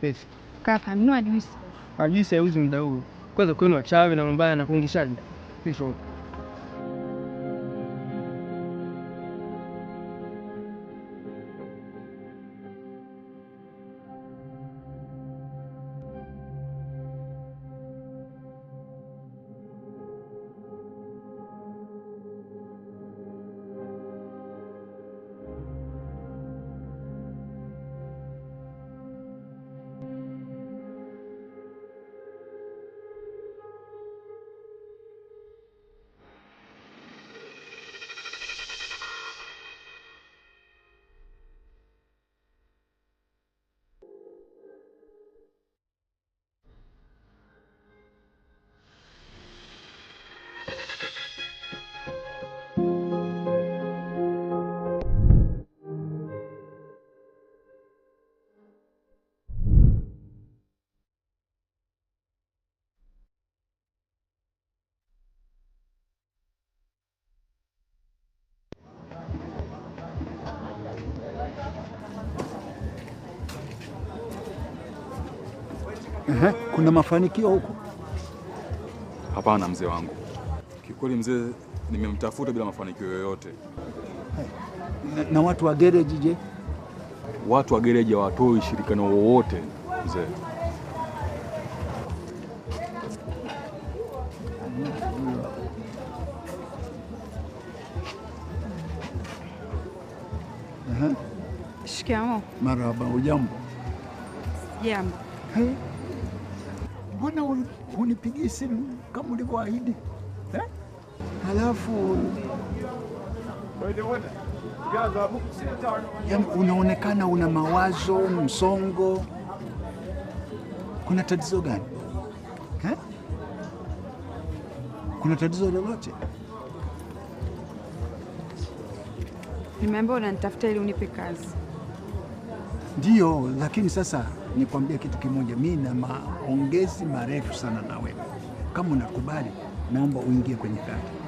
pesa. Kaka, nunua juisi. Juisi hauzi muda huu. Kwanza kwenu wachawi na mbaya na kuingishaji. Pisho. Kuna mafanikio huko? Hapana mzee wangu. Kikweli mzee, nimemtafuta bila mafanikio yoyote. Na watu wa gereji je? Watu wa gereji hawatoi ushirikiano wowote mzee. Shikamoo. Marhaba, ujambo? Jambo. Mbona unipigie simu kama ulivyoahidi? Halafu unaonekana una mawazo, msongo. Kuna tatizo gani? Kuna tatizo lolote? Nimeambiwa unanitafuta ili unipe kazi. Ndiyo, lakini sasa nikwambie kitu kimoja, mimi na maongezi marefu sana na wewe. Kama unakubali, naomba uingie kwenye kazi.